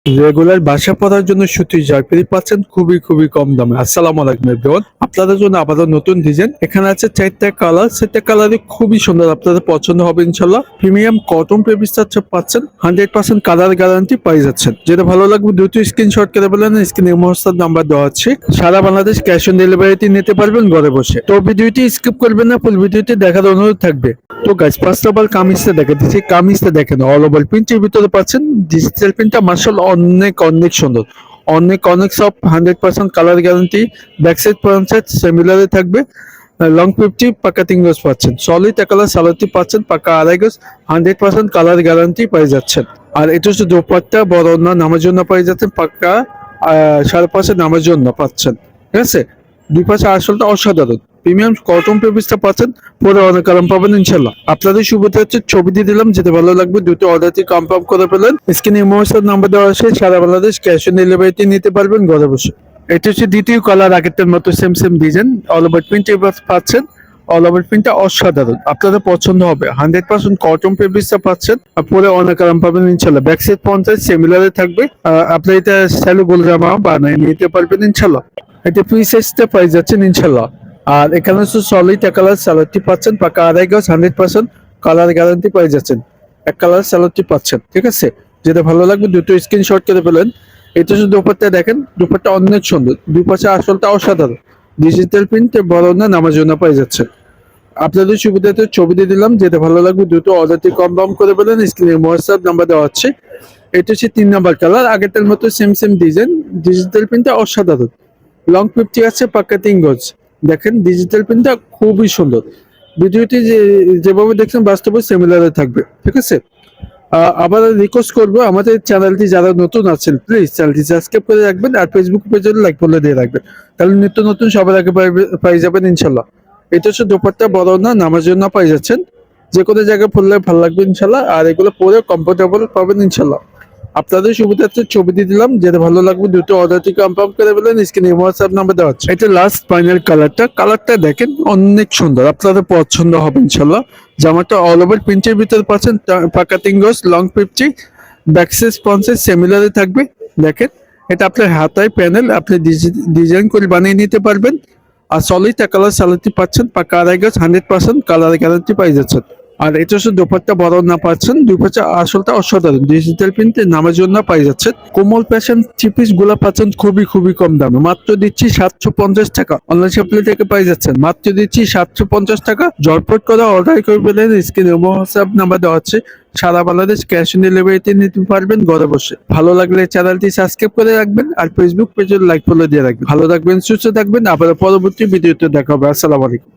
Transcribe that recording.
Regular বাসা পড়ার জন্য সুতির জয়পুরি পাচ্ছেন খুবই কম দামে। আসসালামু আলাইকুম এভরিওয়ান, আপনাদের জন্য আবারও নতুন ডিজাইন এখানে আছে। চারটা কালার, চারটা কালারই খুবই সুন্দর, আপনাদের পছন্দ হবে ইনশাল্লাহ। প্রিমিয়াম কটন পেপিস্টার পাচ্ছেন, 100% কালার গ্যারান্টি পাই যাচ্ছেন। যেটা ভালো লাগবে দ্রুত স্ক্রিনশট করে বলেন, স্ক্রিনে হোয়াটসঅ্যাপ নাম্বার দেওয়া আছে। সারা বাংলাদেশ ক্যাশ অন ডেলিভারিতে নিতে পারবেন ঘরে বসে। তো ভিডিওটি স্কিপ করবেন না, ফুল ভিডিওটি দেখার অনুরোধ থাকবে। তো গাইস, ফার্স্ট অফ অল কামিজটা দেখে দিচ্ছি। কামিজটা দেখেন, অল ওভার প্রিন্টের ভিতরে পাচ্ছেন। ডিজিটাল প্রিন্টটা মাশাআল্লাহ অনেক সুন্দর, অনেক সব 100% colour guarantee. Back side front side সিমিলারে থাকবে। লং 50 পাকা 3 গজ পাচ্ছেন। সলিড কালার সালোয়ারটি পাচ্ছেন পাকা 2.5 গজ, 100% কালার গ্যারান্টি পাই যাচ্ছেন। আর এটা হচ্ছে দোপাট্টা, বড় না নামার জন্য পাই যাচ্ছেন পাকা 5.5 নামার জন্য পাচ্ছেন। ঠিক আছে, দুই পাশে আসলটা অসাধারণ। প্রিমিয়াম কটন পেপিসটা পাচ্ছেন, পরে অনেক আরাম পাবেন ইনশাল্লাহ। আপনাদের সুবিধা হচ্ছে ছবি দিয়ে দিলাম, যেতে ভালো লাগবে দুটো অর্ডারটি কনফার্ম করে ফেলেন। স্ক্রিনে ইমোশনাল নাম্বার দেওয়া আছে। সারা বাংলাদেশ ক্যাশ অন ডেলিভারিতে নিতে পারবেন ঘরে বসে। এটা হচ্ছে দ্বিতীয় কালার, আগেরটার মতো same design. All over print পাচ্ছেন। অল ওভার প্রিন্টটা অসাধারণ, আপনাদের পছন্দ হবে। 100% কটন পেপিসটা পাচ্ছেন, আর পরে অনেক আরাম পাবেন ইনশাল্লাহ। ব্যাক সাইড ফ্রন্ট সাইড সিমিলারে থাকবে। আপনার এটা স্যালো গোল জামা বানিয়ে নিতে পারবেন ইনশাল্লাহ। এটা ফ্রি সাইজটা পাই যাচ্ছেন ইনশাল্লাহ। আর এখানে হচ্ছে সলিড এক কালার স্যালাডটি পাচ্ছেন পাকা 2.5 গজ, 100% কালার গ্যারান্টি পাই যাচ্ছেন। এক কালার স্যালাডটি পাচ্ছেন। ঠিক আছে, যেটা ভালো লাগবে দুটো স্ক্রিনশট করে ফেলেন। এটা হচ্ছে দুপাট্টা দেখেন, দুপাট্টা অনেক সুন্দর, দুই পাশে আসলটা অসাধারণ। ডিজিটাল প্রিন্ট বড় না নামার জন্য পাই যাচ্ছে। আপনাদের সুবিধাতে ছবি দিয়ে দিলাম, যেটা ভালো লাগবে দুটো অর্ডারটি কনফার্ম করে ফেলেন। স্ক্রিনে হোয়াটসঅ্যাপ নাম্বার দেওয়া হচ্ছে। এটা হচ্ছে 3 নাম্বার কালার, আগেরটার মতো সেম ডিজাইন। ডিজিটাল প্রিন্টটা অসাধারণ। লং 50 আছে পাক্কা 3 গজ। দেখেন ডিজিটাল প্রিন্টটা খুবই সুন্দর। ভিডিওটি যেভাবে দেখছেন বাস্তবে সিমিলারে থাকবে। ঠিক আছে, আবার রিকোয়েস্ট করবো, আমাদের চ্যানেলটি যারা নতুন আছেন প্লিজ চ্যানেলটি সাবস্ক্রাইব করে রাখবেন, আর ফেসবুক পেজে লাইক ফলো দিয়ে রাখবেন। তাহলে নিত্য নতুন সবার আগে পাই যাবেন ইনশাল্লাহ। এটা হচ্ছে দোপাট্টা, বড় না নামার জন্য পাই যাচ্ছেন। যে কোনো জায়গায় পড়লে ভালো লাগবে ইনশাল্লাহ, আর এগুলো পরে কমফোর্টেবল পাবেন ইনশাল্লাহ। আপনাদের সুবিধার্থে ছবি দিয়ে দিলাম, যেটা ভালো লাগবে দুটো অর্ডারটি কনফার্ম করে ফেলেন। স্ক্রিনে হোয়াটসঅ্যাপ নাম্বার দেওয়া আছে। এটা লাস্ট ফাইনাল কালারটা দেখেন অনেক সুন্দর, আপনাদের পছন্দ হবে ইনশাল্লাহ। জামাটা অল ওভার প্রিন্টের ভিতরে পাচ্ছেন, পাকা 3 গজ, লং 50, ব্যাকসেস স্পন্সের সিমিলারে থাকবে। দেখেন, এটা আপনার হাতায় প্যানেল, আপনি ডিজাইন করে বানিয়ে নিতে পারবেন। আর সলিড কালার সালোয়ারটি পাচ্ছেন পাকা 2.5 গজ, 100% কালার গ্যারান্টি পাই যাচ্ছেন। আর এটা হচ্ছে দোপাট্টা, বড় না পাচ্ছেন, দুই পাশে আসলটা অসাধারণ। ডিজিটাল প্রিন্টে নামার জন্য পাই যাচ্ছেন। কোমল ফ্যাশন থ্রি পিস গুলা পাচ্ছেন খুবই কম দামে, মাত্র দিচ্ছি 750 টাকা। অনলাইন শপিং থেকে পাই যাচ্ছেন, মাত্র দিচ্ছি 750 টাকা। ঝটপট করে অর্ডার করে ফেলেন। স্ক্রিনে হোয়াটসঅ্যাপ নাম্বার দেওয়া আছে। সারা বাংলাদেশ ক্যাশ অন ডেলিভারিতে নিতে পারবেন ঘরে বসে। ভালো লাগলে চ্যানেলটি সাবস্ক্রাইব করে রাখবেন, আর ফেসবুক পেজে লাইক ফলো দিয়ে রাখবেন। ভালো থাকবেন, সুস্থ থাকবেন। আবার পরবর্তী ভিডিওতে দেখা হবে। আসসালামু আলাইকুম।